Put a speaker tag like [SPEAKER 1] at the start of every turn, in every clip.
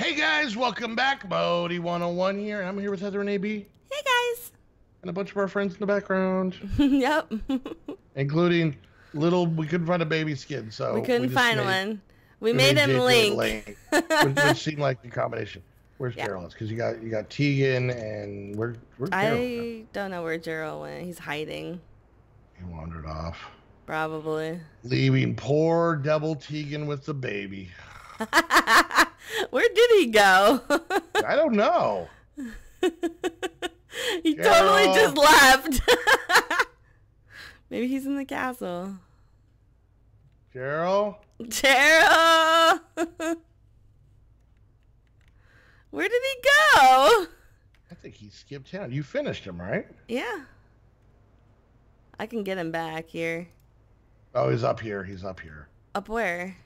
[SPEAKER 1] Hey guys, welcome back. Modii101 here. I'm here with Heather and AB.
[SPEAKER 2] Hey guys.
[SPEAKER 1] And a bunch of our friends in the background.
[SPEAKER 2] Yep.
[SPEAKER 1] Including we couldn't find a baby skin, so
[SPEAKER 2] we couldn't find one. We made him Link.
[SPEAKER 1] which seemed like the combination. Where's
[SPEAKER 2] Yeah.
[SPEAKER 1] Gerald? Because you got Tegan and where's Gerald?
[SPEAKER 2] I don't know where Gerald went. He's hiding.
[SPEAKER 1] He wandered off.
[SPEAKER 2] Probably.
[SPEAKER 1] Leaving poor devil Tegan with the baby.
[SPEAKER 2] Where did he go?
[SPEAKER 1] I don't know.
[SPEAKER 2] He
[SPEAKER 1] Gerald.
[SPEAKER 2] totally just left. Maybe he's in the castle.
[SPEAKER 1] Gerald?
[SPEAKER 2] Gerald! Where did he go?
[SPEAKER 1] I think he skipped town. You finished him, right?
[SPEAKER 2] Yeah. I can get him back here.
[SPEAKER 1] Oh, he's up here. He's up here.
[SPEAKER 2] Up where?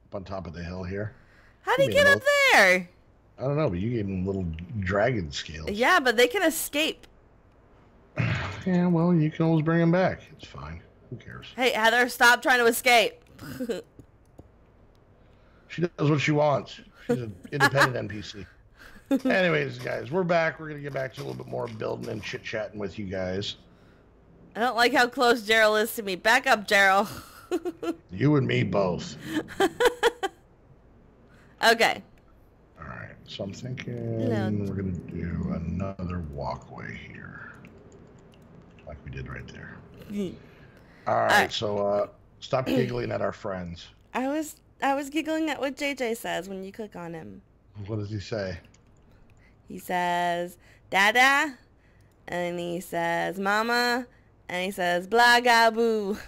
[SPEAKER 1] Up on top of the hill here.
[SPEAKER 2] How'd he get up there?
[SPEAKER 1] I don't know, but you gave him little dragon scales.
[SPEAKER 2] Yeah, but they can escape.
[SPEAKER 1] Yeah, well, you can always bring him back. It's fine. Who cares?
[SPEAKER 2] Hey, Heather, stop trying to escape.
[SPEAKER 1] She does what she wants. She's an independent NPC. Anyways, guys, we're back. We're going to get back to a little bit more building and chit-chatting with you guys.
[SPEAKER 2] I don't like how close Gerald is to me. Back up, Gerald.
[SPEAKER 1] You and me both.
[SPEAKER 2] Okay.
[SPEAKER 1] All right, so I'm thinking
[SPEAKER 2] Hello.
[SPEAKER 1] we're going to do another walkway here. Like we did right there. All right, so stop giggling at our friends.
[SPEAKER 2] I was giggling at what JJ says when you click on him.
[SPEAKER 1] What does he say?
[SPEAKER 2] He says, Dada, and he says, Mama, and he says, Blagaboo.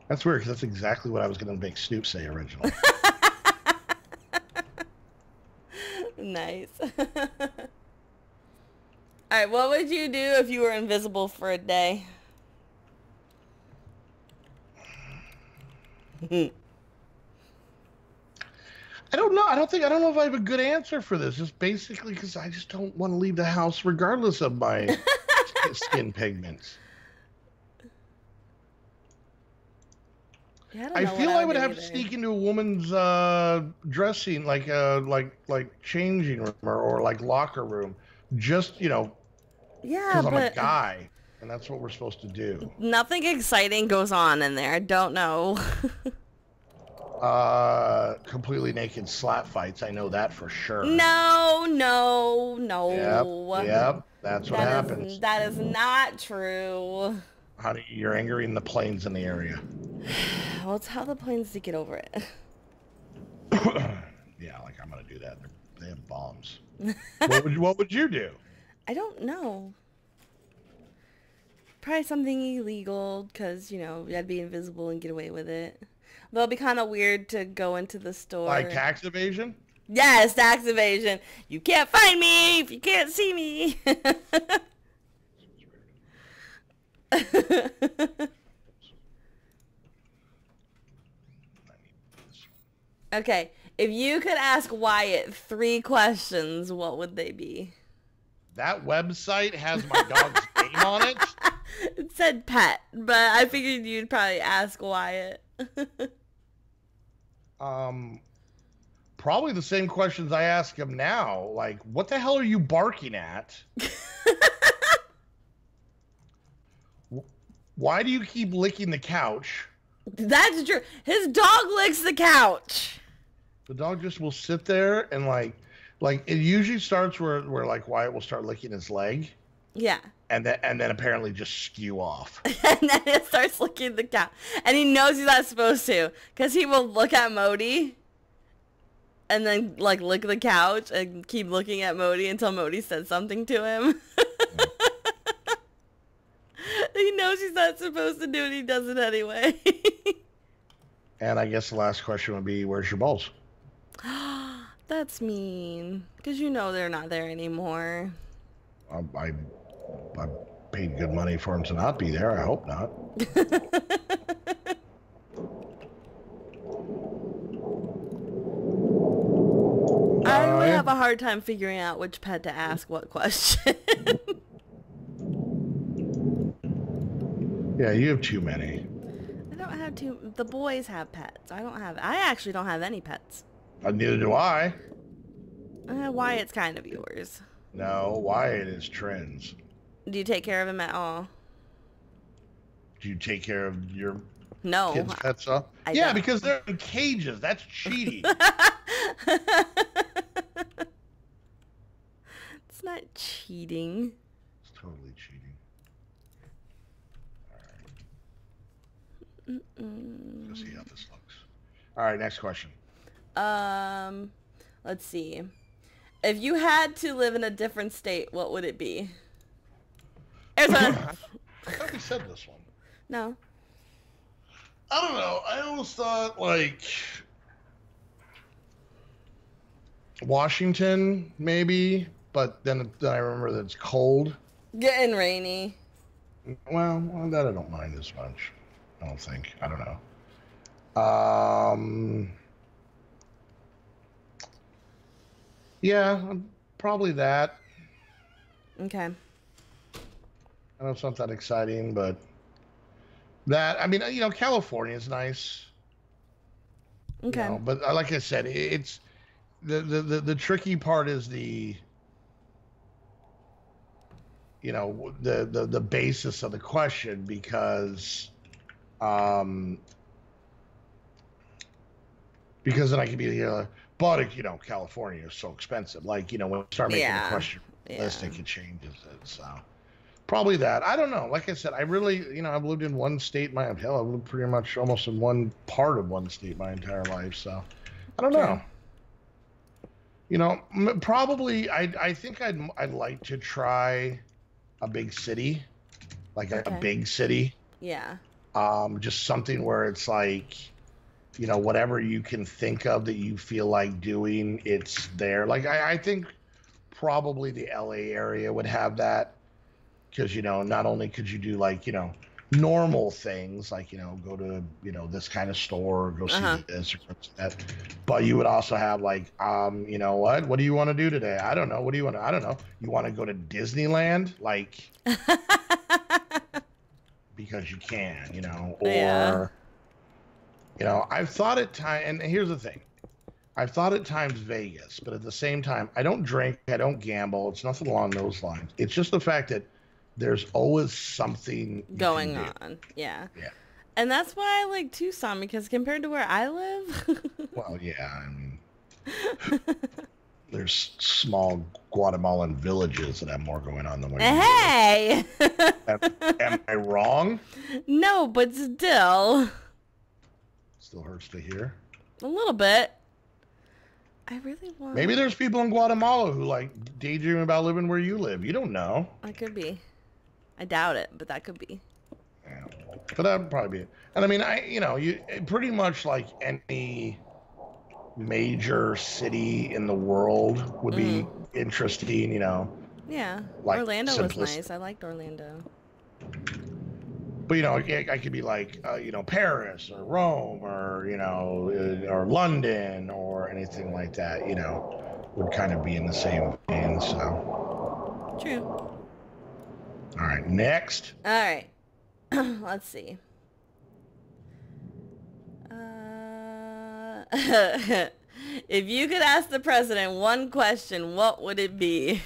[SPEAKER 1] That's weird, because that's exactly what I was going to make Snoop say originally.
[SPEAKER 2] Nice. Alright, what would you do if you were invisible for a day?
[SPEAKER 1] I don't know. I don't know if I have a good answer for this. Just basically because I just don't want to leave the house regardless of my skin pigments.
[SPEAKER 2] Yeah,
[SPEAKER 1] I feel I would have to sneak into a woman's dressing, like changing room or like locker room, just because I'm a guy, and that's what we're supposed to do.
[SPEAKER 2] Nothing exciting goes on in there. I don't know.
[SPEAKER 1] Completely naked slap fights. I know that for sure.
[SPEAKER 2] No.
[SPEAKER 1] Yep. That's what happens.
[SPEAKER 2] That is not true.
[SPEAKER 1] Honey, you're angering the planes in the area.
[SPEAKER 2] Well, tell the planes to get over it.
[SPEAKER 1] Yeah, like I'm gonna do that. They have bombs. What would you do?
[SPEAKER 2] I don't know. Probably something illegal, because, you had to be invisible and get away with it. Though it'd be kind of weird to go into the store.
[SPEAKER 1] Like tax evasion?
[SPEAKER 2] Yes, tax evasion. You can't find me if you can't see me. Okay, if you could ask Wyatt 3 questions, what would they be?
[SPEAKER 1] That website has my dog's name on it?
[SPEAKER 2] It said pet, but I figured you'd probably ask Wyatt.
[SPEAKER 1] Probably the same questions I ask him now. Like, what the hell are you barking at? Why do you keep licking the couch?
[SPEAKER 2] That's true. His dog licks the couch.
[SPEAKER 1] The dog just will sit there and like it usually starts where like Wyatt will start licking his leg.
[SPEAKER 2] Yeah.
[SPEAKER 1] And then apparently just skew off.
[SPEAKER 2] And then it starts licking the couch. And he knows he's not supposed to. Because he will look at Modii. And then like lick the couch and keep looking at Modii until Modii says something to him. He knows he's not supposed to do it. He does it anyway.
[SPEAKER 1] And I guess the last question would be, where's your balls?
[SPEAKER 2] That's mean. Because they're not there anymore.
[SPEAKER 1] I paid good money for him to not be there. I hope not.
[SPEAKER 2] I would have a hard time figuring out which pet to ask what question.
[SPEAKER 1] Yeah, you have too many.
[SPEAKER 2] don't have the boys have pets. I actually don't have any pets.
[SPEAKER 1] Neither do I.
[SPEAKER 2] Wyatt's kind of yours.
[SPEAKER 1] No, Wyatt is Trent's.
[SPEAKER 2] Do you take care of him at all?
[SPEAKER 1] Do you take care of your kids' pets up?
[SPEAKER 2] Yeah,
[SPEAKER 1] because they're in cages. That's cheating.
[SPEAKER 2] It's not cheating.
[SPEAKER 1] It's totally cheating. All right. Let's see how this looks. All right, next question.
[SPEAKER 2] Let's see. If you had to live in a different state, what would it be? Arizona.
[SPEAKER 1] I thought we said this one.
[SPEAKER 2] No.
[SPEAKER 1] I don't know. I almost thought, like, Washington, maybe, but then I remember that it's cold.
[SPEAKER 2] Getting rainy.
[SPEAKER 1] Well, that I don't mind as much. I don't think. I don't know. Yeah, probably that.
[SPEAKER 2] Okay.
[SPEAKER 1] I know it's not that exciting, but that, I mean, California is nice.
[SPEAKER 2] Okay.
[SPEAKER 1] But like I said, it's the tricky part is the basis of the question, because then I could be but California is so expensive. Like, when you start making the question realistic, it changes it. So probably that. I don't know. Like I said, I really, I've lived in one state I've lived pretty much almost in one part of one state my entire life. So I don't know. Probably I think I'd like to try a big city, like a big city.
[SPEAKER 2] Yeah.
[SPEAKER 1] Just something where it's like, whatever you can think of that you feel like doing, it's there. Like I think probably the LA area would have that, because not only could you do like normal things like go to this kind of store, or go see this or that, but you would also have like what do you want to do today? I don't know. What do you want? I don't know. You want to go to Disneyland, like because you can, or I've thought at times, and here's the thing, I've thought at times Vegas, but at the same time, I don't drink, I don't gamble. It's nothing along those lines. It's just the fact that there's always something
[SPEAKER 2] going on. Yeah. And that's why I like Tucson, because compared to where I live.
[SPEAKER 1] Well, yeah, I mean, there's small Guatemalan villages that have more going on than what you do. Am I wrong?
[SPEAKER 2] No, but still.
[SPEAKER 1] Still hurts to hear.
[SPEAKER 2] A little bit. I really want.
[SPEAKER 1] Maybe there's people in Guatemala who like daydream about living where you live. You don't know.
[SPEAKER 2] I could be. I doubt it, but that could be.
[SPEAKER 1] Yeah, but that would probably be it. And I mean, you pretty much like any major city in the world would be interesting,
[SPEAKER 2] Yeah,
[SPEAKER 1] like
[SPEAKER 2] Orlando was nice. I liked Orlando.
[SPEAKER 1] But I could be like Paris or Rome or or London or anything like that. Would kind of be in the same vein. So
[SPEAKER 2] true.
[SPEAKER 1] All right, next.
[SPEAKER 2] All right, let's see. If you could ask the president one question, what would it be?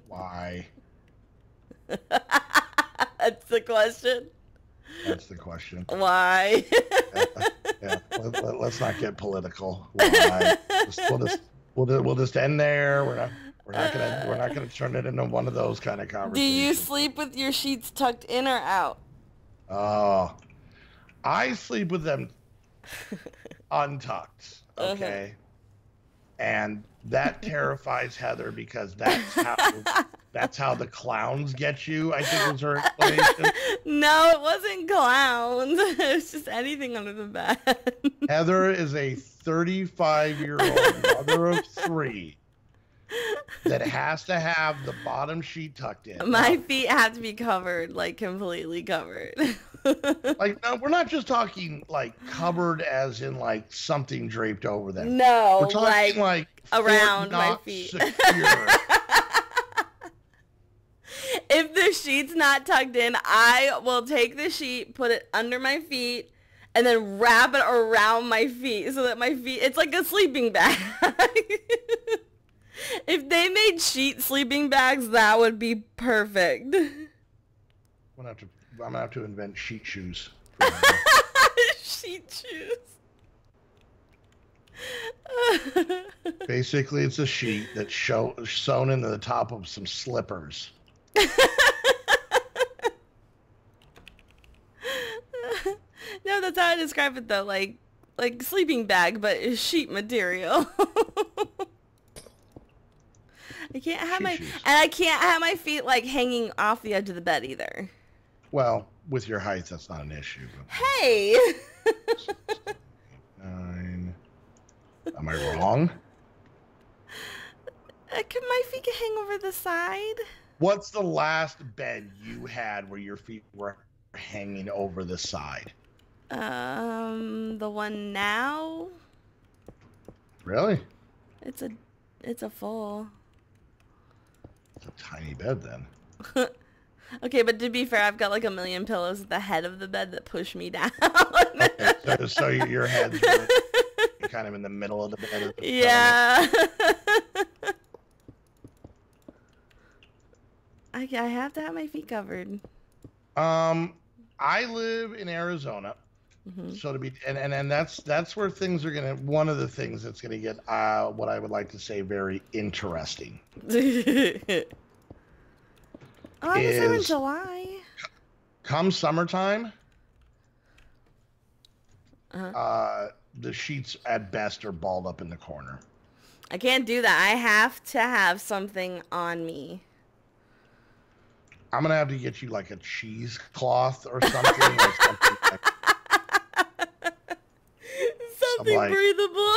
[SPEAKER 1] Why?
[SPEAKER 2] That's the question.
[SPEAKER 1] That's the question.
[SPEAKER 2] Why?
[SPEAKER 1] Yeah. Let's not get political. Why? We'll just end there. We're not gonna turn it into one of those kind of conversations.
[SPEAKER 2] Do you sleep with your sheets tucked in or out?
[SPEAKER 1] Oh, I sleep with them untucked. Okay. And that terrifies Heather, because that's how the clowns get you, I think was her explanation.
[SPEAKER 2] No, it wasn't clowns. It was just anything under the bed.
[SPEAKER 1] Heather is a 35-year-old mother of 3 that has to have the bottom sheet tucked in.
[SPEAKER 2] My feet have to be covered, like completely covered.
[SPEAKER 1] Like, no, we're not just talking like covered as in like something draped over them.
[SPEAKER 2] No,
[SPEAKER 1] we're talking like
[SPEAKER 2] around my feet. If the sheet's not tucked in, I will take the sheet, put it under my feet, and then wrap it around my feet so that my feet, it's like a sleeping bag. If they made sheet sleeping bags, that would be perfect.
[SPEAKER 1] I'm gonna have to invent sheet shoes.
[SPEAKER 2] Sheet shoes.
[SPEAKER 1] Basically, it's a sheet that's sewn into the top of some slippers.
[SPEAKER 2] No, that's how I describe it though, like sleeping bag, but it's sheet material. I can't have I can't have my feet like hanging off the edge of the bed either.
[SPEAKER 1] Well, with your height, that's not an issue. But...
[SPEAKER 2] Hey!
[SPEAKER 1] 9. Am I wrong?
[SPEAKER 2] Can my feet hang over the side?
[SPEAKER 1] What's the last bed you had where your feet were hanging over the side?
[SPEAKER 2] The one now?
[SPEAKER 1] Really?
[SPEAKER 2] It's a full.
[SPEAKER 1] It's a tiny bed then.
[SPEAKER 2] Okay, but to be fair, I've got like a million pillows at the head of the bed that push me down.
[SPEAKER 1] Okay, so your head's really kind of in the middle of the bed.
[SPEAKER 2] Yeah. I have to have my feet covered.
[SPEAKER 1] I live in Arizona. Mm-hmm. So to be and that's where things are gonna, one of the things that's gonna get what I would like to say very interesting.
[SPEAKER 2] Oh, I was there in July.
[SPEAKER 1] Come summertime, the sheets at best are balled up in the corner.
[SPEAKER 2] I can't do that. I have to have something on me.
[SPEAKER 1] I'm gonna have to get you like a cheesecloth or something. Or something like,
[SPEAKER 2] something like, breathable.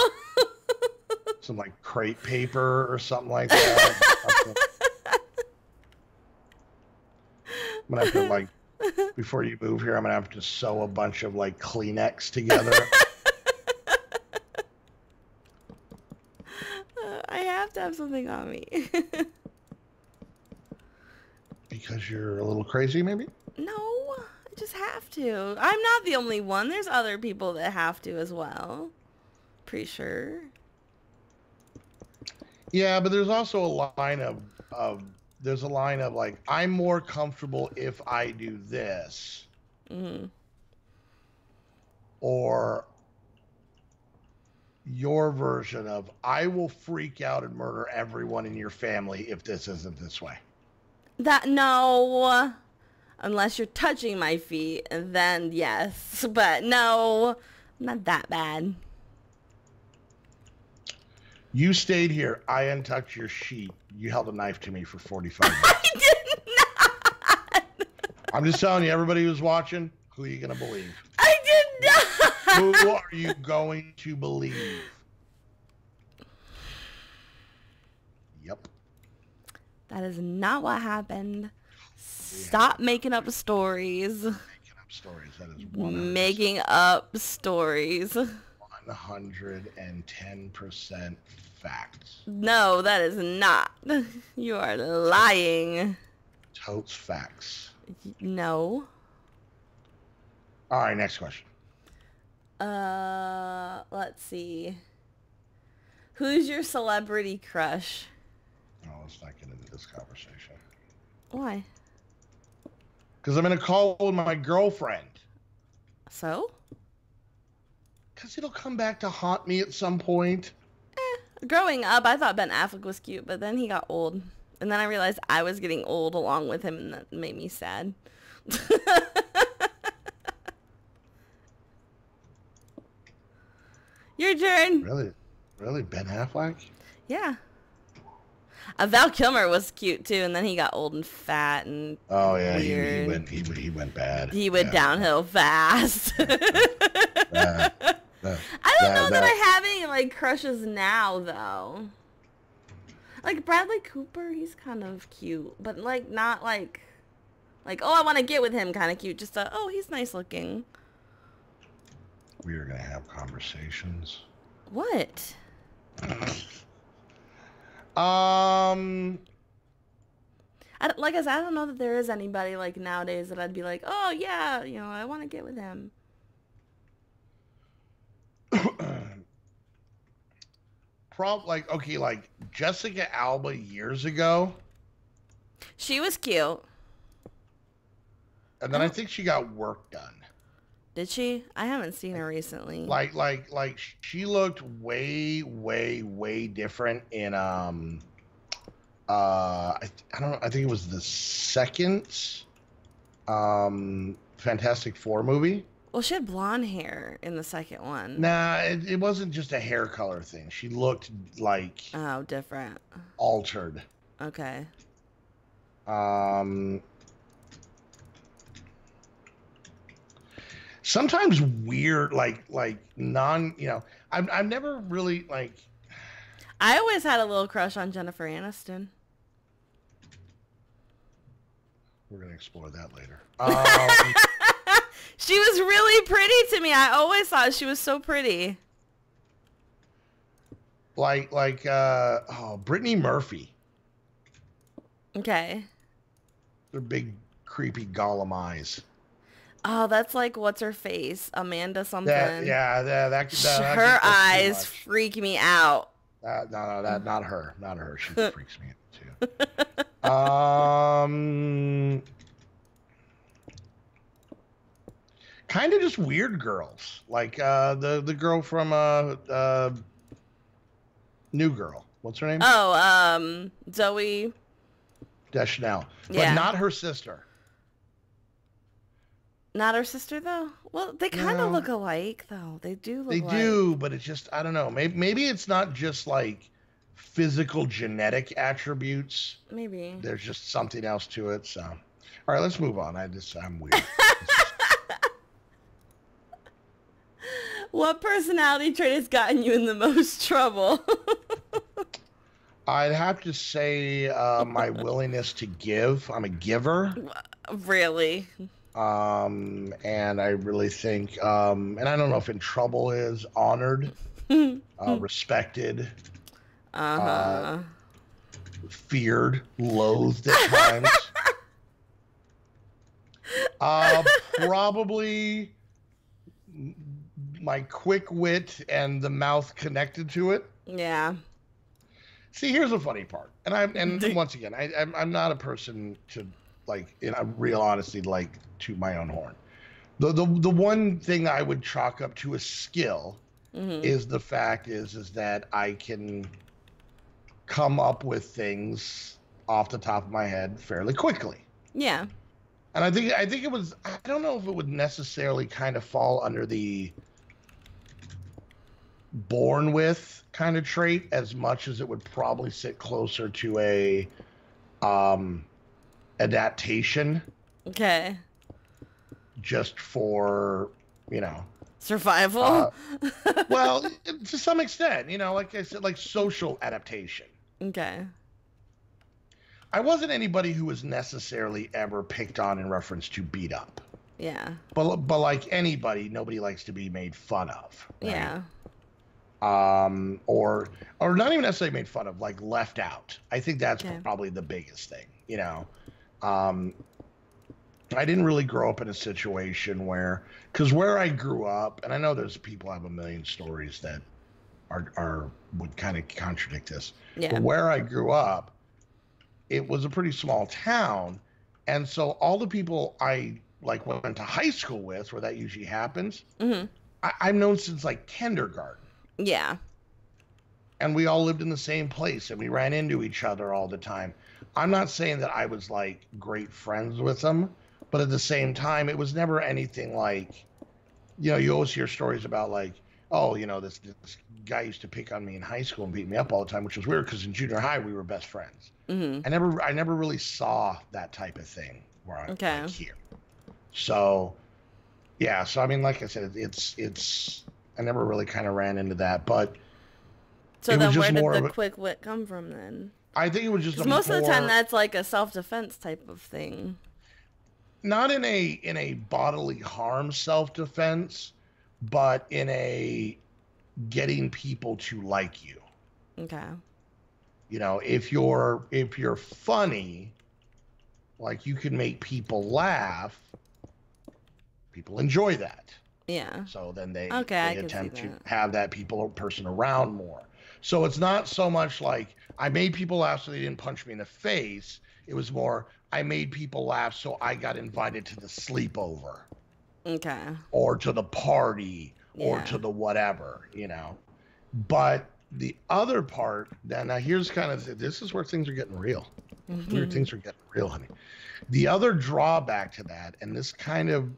[SPEAKER 1] Some like crepe paper or something like that. I'm gonna have to, like, before you move here, I'm gonna have to sew a bunch of like Kleenex together.
[SPEAKER 2] I have to have something on me.
[SPEAKER 1] Because you're a little crazy, maybe?
[SPEAKER 2] No, I just have to. I'm not the only one. There's other people that have to as well. Pretty sure.
[SPEAKER 1] Yeah, but there's also a line of there's a line of like, I'm more comfortable if I do this. Mm-hmm. Or your version of, I will freak out and murder everyone in your family if this isn't this way.
[SPEAKER 2] No, unless you're touching my feet, and then yes, but no, not that bad.
[SPEAKER 1] You stayed here. I untucked your sheet. You held a knife to me for 45 minutes.
[SPEAKER 2] I did not.
[SPEAKER 1] I'm just telling you, everybody who's watching, who are you going to believe?
[SPEAKER 2] I did not.
[SPEAKER 1] Who are you going to believe? Yep.
[SPEAKER 2] That is not what happened. Stop making up stories.
[SPEAKER 1] Making up stories. That is 100%.
[SPEAKER 2] Making up stories.
[SPEAKER 1] 110% facts.
[SPEAKER 2] No, that is not. You are lying.
[SPEAKER 1] Totes facts.
[SPEAKER 2] No.
[SPEAKER 1] All right, next question.
[SPEAKER 2] Let's see. Who's your celebrity crush?
[SPEAKER 1] Oh, let's not get into this conversation.
[SPEAKER 2] Why?
[SPEAKER 1] Because I'm in a call with my girlfriend.
[SPEAKER 2] So?
[SPEAKER 1] Because it'll come back to haunt me at some point.
[SPEAKER 2] Growing up, I thought Ben Affleck was cute, but then he got old. And then I realized I was getting old along with him, and that made me sad. Your turn.
[SPEAKER 1] Really? Really? Ben Affleck?
[SPEAKER 2] Yeah. Val Kilmer was cute too, and then he got old and fat and weird.
[SPEAKER 1] He went bad.
[SPEAKER 2] He went downhill fast. I don't know that I have any like crushes now though. Like Bradley Cooper, he's kind of cute, but like not like oh, I want to get with him kind of cute. Just oh, he's nice looking.
[SPEAKER 1] We are gonna have conversations.
[SPEAKER 2] What? Like I said, I don't know that there is anybody like nowadays that I'd be like, oh yeah, you know, I want to get with him.
[SPEAKER 1] Like okay, like Jessica Alba years ago.
[SPEAKER 2] She was cute.
[SPEAKER 1] And then I think she got work done.
[SPEAKER 2] Did she? I haven't seen her recently.
[SPEAKER 1] Like she looked way different in I don't know, I think it was the second Fantastic Four movie.
[SPEAKER 2] Well, she had blonde hair in the second one.
[SPEAKER 1] Nah, it wasn't just a hair color thing. She looked like
[SPEAKER 2] different.
[SPEAKER 1] Altered.
[SPEAKER 2] Okay.
[SPEAKER 1] Sometimes weird, like non, I've never really like.
[SPEAKER 2] I always had a little crush on Jennifer Aniston.
[SPEAKER 1] We're gonna explore that later.
[SPEAKER 2] She was really pretty to me. I always thought she was so pretty.
[SPEAKER 1] Brittany Murphy.
[SPEAKER 2] Okay.
[SPEAKER 1] Their big creepy gollum eyes.
[SPEAKER 2] Oh, that's like what's her face, Amanda something.
[SPEAKER 1] Her
[SPEAKER 2] eyes freak me out.
[SPEAKER 1] No, not her. Not her. She freaks me out too. Kind of just weird girls, like the girl from New Girl. What's her name?
[SPEAKER 2] Oh, Zoe
[SPEAKER 1] Deschanel, but not her sister.
[SPEAKER 2] Not her sister, though? Well, they kind of look alike, though. They do look alike.
[SPEAKER 1] They do, but it's just, I don't know. Maybe it's not just, like, physical genetic attributes.
[SPEAKER 2] Maybe.
[SPEAKER 1] There's just something else to it, so. All right, let's move on. I'm weird.
[SPEAKER 2] What personality trait has gotten you in the most trouble?
[SPEAKER 1] I'd have to say my willingness to give. I'm a giver.
[SPEAKER 2] Really?
[SPEAKER 1] And I really think, and I don't know if in trouble is honored, respected, feared, loathed at times. Probably my quick wit and the mouth connected to it.
[SPEAKER 2] Yeah.
[SPEAKER 1] See, here's the funny part, and once again, I'm not a person to, like, in a real honesty, like, to my own horn. The one thing I would chalk up to a skill is the fact is that I can come up with things off the top of my head fairly quickly.
[SPEAKER 2] Yeah.
[SPEAKER 1] And I think it was, I don't know if it would necessarily kind of fall under the born with kind of trait as much as it would probably sit closer to a adaptation.
[SPEAKER 2] Okay.
[SPEAKER 1] Just for,
[SPEAKER 2] survival.
[SPEAKER 1] Well, to some extent, like I said, like social adaptation.
[SPEAKER 2] Okay.
[SPEAKER 1] I wasn't anybody who was necessarily ever picked on in reference to beat up.
[SPEAKER 2] Yeah.
[SPEAKER 1] But like anybody, nobody likes to be made fun of. Right?
[SPEAKER 2] Yeah.
[SPEAKER 1] Or not even necessarily made fun of, like left out. I think that's probably the biggest thing, I didn't really grow up in a situation because where I grew up, and I know there's people have a million stories that would kind of contradict this.
[SPEAKER 2] Yeah.
[SPEAKER 1] But where I grew up, it was a pretty small town, and so all the people I like went to high school with, where that usually happens, I've known since like kindergarten.
[SPEAKER 2] Yeah.
[SPEAKER 1] And we all lived in the same place, and we ran into each other all the time. I'm not saying that I was like great friends with them, but at the same time, it was never anything like, you always hear stories about like, oh, this guy used to pick on me in high school and beat me up all the time, which was weird because in junior high we were best friends. I never really saw that type of thing where I'm like here. So, yeah. So I mean, like I said, it's I never really kind of ran into that, but.
[SPEAKER 2] So then where did the quick wit come from then?
[SPEAKER 1] I think it was just
[SPEAKER 2] most of the time that's like a self-defense type of thing.
[SPEAKER 1] Not in a bodily harm self-defense, but in a getting people to like you.
[SPEAKER 2] Okay.
[SPEAKER 1] If you're funny, like you can make people laugh, people enjoy that.
[SPEAKER 2] Yeah.
[SPEAKER 1] So then they
[SPEAKER 2] Okay, I can see
[SPEAKER 1] attempt to
[SPEAKER 2] that.
[SPEAKER 1] have that person around more. So it's not so much like I made people laugh so they didn't punch me in the face. It was more I made people laugh so I got invited to the sleepover
[SPEAKER 2] Okay.
[SPEAKER 1] or to the party or
[SPEAKER 2] Yeah.
[SPEAKER 1] to the whatever, But the other part, now here's kind of this is where things are getting real. Where things are getting real, honey. The other drawback to that, and this kind of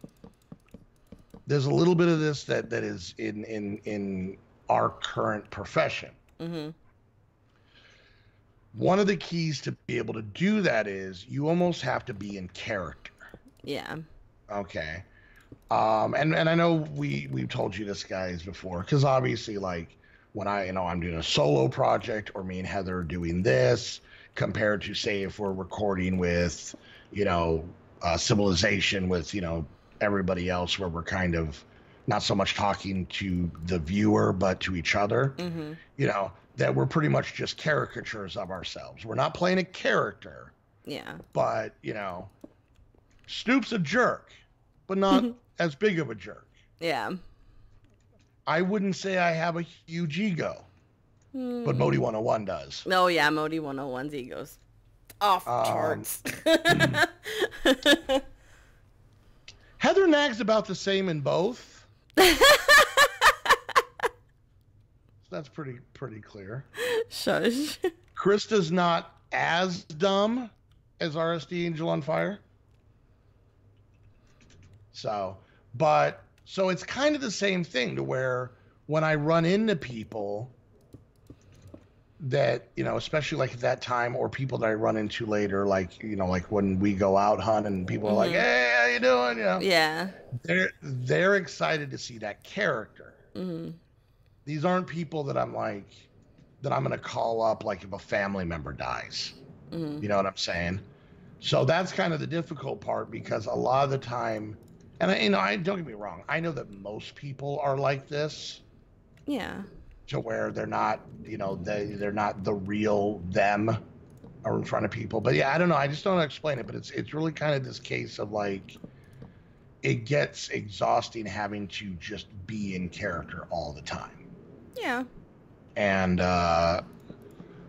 [SPEAKER 1] there's a little bit of this that is in our current profession.
[SPEAKER 2] Mm-hmm.
[SPEAKER 1] One of the keys to be able to do that is you almost have to be in character.
[SPEAKER 2] Yeah.
[SPEAKER 1] Okay. And I know we've told you this, guys, before, because obviously, like, when I'm doing a solo project, or me and Heather are doing this, compared to, say, if we're recording with, Civilization with, everybody else, where we're kind of not so much talking to the viewer, but to each other,
[SPEAKER 2] Mm-hmm.
[SPEAKER 1] That we're pretty much just caricatures of ourselves. We're not playing a character.
[SPEAKER 2] Yeah.
[SPEAKER 1] But, Snoop's a jerk, but not as big of a jerk.
[SPEAKER 2] Yeah.
[SPEAKER 1] I wouldn't say I have a huge ego, but Modii101 does.
[SPEAKER 2] Oh yeah, Modii101's ego's off charts.
[SPEAKER 1] Heather nags about the same in both. That's pretty clear.
[SPEAKER 2] Shush.
[SPEAKER 1] Krista's not as dumb as RSD Angel on Fire. So it's kind of the same thing, to where when I run into people that, especially like at that time, or people that I run into later, like, like when we go out hunting and people are like, hey, how you doing?
[SPEAKER 2] Yeah.
[SPEAKER 1] They're excited to see that character.
[SPEAKER 2] Mm-hmm.
[SPEAKER 1] These aren't people that I'm like, that I'm going to call up, like if a family member dies.
[SPEAKER 2] Mm-hmm.
[SPEAKER 1] You know what I'm saying? So that's kind of the difficult part, because a lot of the time, and I don't get me wrong, I know that most people are like this.
[SPEAKER 2] Yeah.
[SPEAKER 1] To where they're not, they're not the real them or in front of people. But yeah, I don't know. I just don't know how to explain it. But it's really kind of this case of like, it gets exhausting having to just be in character all the time.
[SPEAKER 2] Yeah.
[SPEAKER 1] And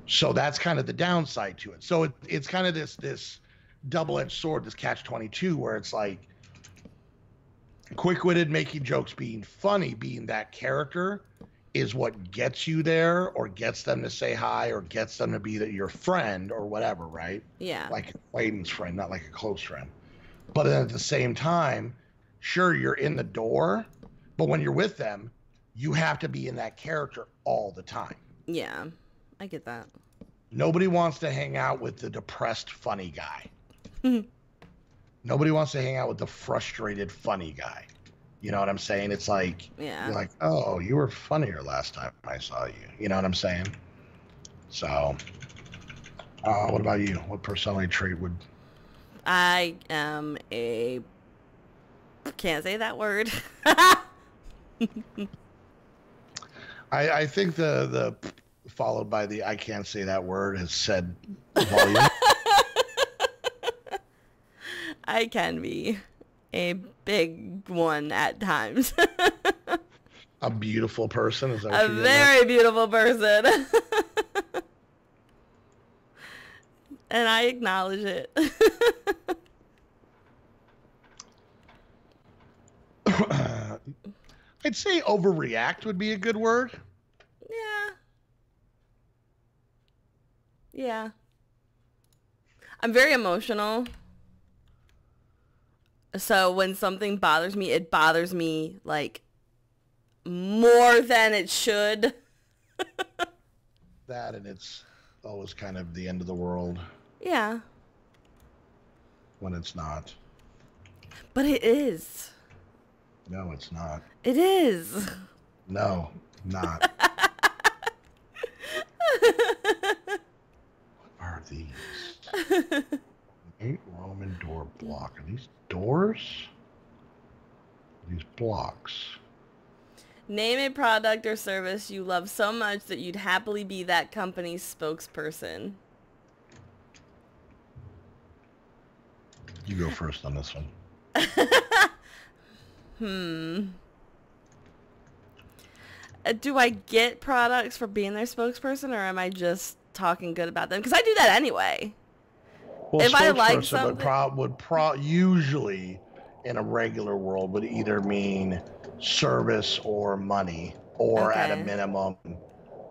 [SPEAKER 1] so that's kind of the downside to it. So it's kind of this double-edged sword, this catch-22, where it's like quick-witted, making jokes, being funny, being that character is what gets you there, or gets them to say hi, or gets them to be your friend or whatever, right?
[SPEAKER 2] Yeah.
[SPEAKER 1] Like an acquaintance friend, not like a close friend. But then at the same time, sure, you're in the door, but when you're with them, you have to be in that character all the time.
[SPEAKER 2] Yeah, I get that.
[SPEAKER 1] Nobody wants to hang out with the depressed funny guy. Nobody wants to hang out with the frustrated funny guy. You know what I'm saying? It's like,
[SPEAKER 2] yeah,
[SPEAKER 1] you're like, oh, you were funnier last time I saw you. You know what I'm saying? So, what about you? What personality trait would...
[SPEAKER 2] I am a... Can't say that word.
[SPEAKER 1] I think the followed by the I can't say that word has said volume.
[SPEAKER 2] I can be a big one at times.
[SPEAKER 1] A beautiful person? Is that what
[SPEAKER 2] a very beautiful person. And I acknowledge it.
[SPEAKER 1] I'd say overreact would be a good word.
[SPEAKER 2] Yeah. Yeah. I'm very emotional. So when something bothers me, it bothers me like more than it should.
[SPEAKER 1] That, and it's always kind of the end of the world.
[SPEAKER 2] Yeah.
[SPEAKER 1] When it's not.
[SPEAKER 2] But it is.
[SPEAKER 1] No, it's not.
[SPEAKER 2] It is.
[SPEAKER 1] No, not. What are these? 8 Roman door block. Are these doors? These blocks.
[SPEAKER 2] Name a product or service you love so much that you'd happily be that company's spokesperson.
[SPEAKER 1] You go first on this one.
[SPEAKER 2] do I get products for being their spokesperson, or am I just talking good about them? Because I do that anyway.
[SPEAKER 1] Well, if I like something, would usually in a regular world would either mean service or money, or at a minimum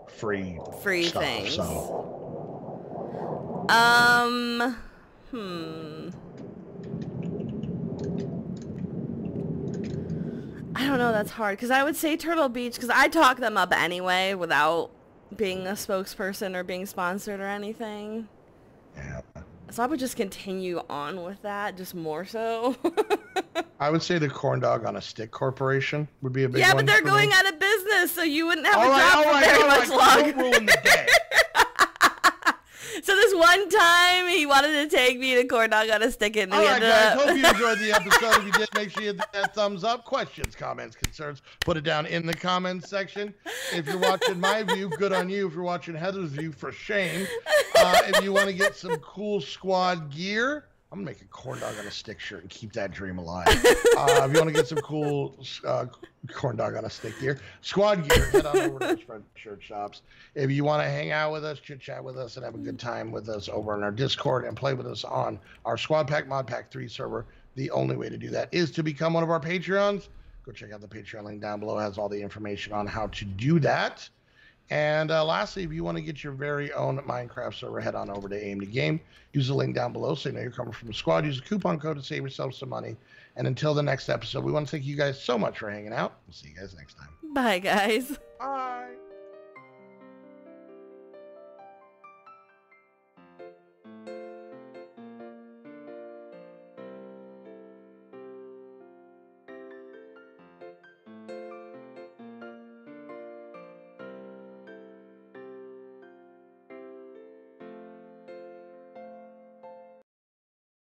[SPEAKER 1] free stuff,
[SPEAKER 2] things.
[SPEAKER 1] So.
[SPEAKER 2] I don't know, that's hard, because I would say Turtle Beach, because I talk them up anyway without being a spokesperson or being sponsored or anything.
[SPEAKER 1] Yeah.
[SPEAKER 2] So I would just continue on with that, just more so.
[SPEAKER 1] I would say the Corn Dog on a Stick Corporation would be a big one.
[SPEAKER 2] Yeah, but they're going out of business, so you wouldn't have a job for very much longer.
[SPEAKER 1] Don't ruin the day.
[SPEAKER 2] So this one time, he wanted to take me to Corn Dog on a Stick, and
[SPEAKER 1] all right, guys, hope you enjoyed the episode. If you did, make sure you hit that thumbs up. Questions, comments, concerns, put it down in the comments section. If you're watching my view, good on you. If you're watching Heather's view, for shame. If you want to get some cool squad gear, I'm going to make a Corn Dog on a Stick shirt and keep that dream alive. If you want to get some cool Corn Dog on a Stick gear, squad gear, head on over to the Spread Shirt Shops. If you want to hang out with us, chit-chat with us, and have a good time with us over on our Discord and play with us on our Squad Pack Mod Pack 3 server, the only way to do that is to become one of our Patreons. Go check out the Patreon link down below. It has all the information on how to do that. And lastly, if you want to get your very own Minecraft server, head on over to Aim to Game. Use the link down below so you know you're coming from the squad. Use a coupon code to save yourself some money. And until the next episode, we want to thank you guys so much for hanging out. We'll see you guys next time.
[SPEAKER 2] Bye, guys.
[SPEAKER 1] Bye.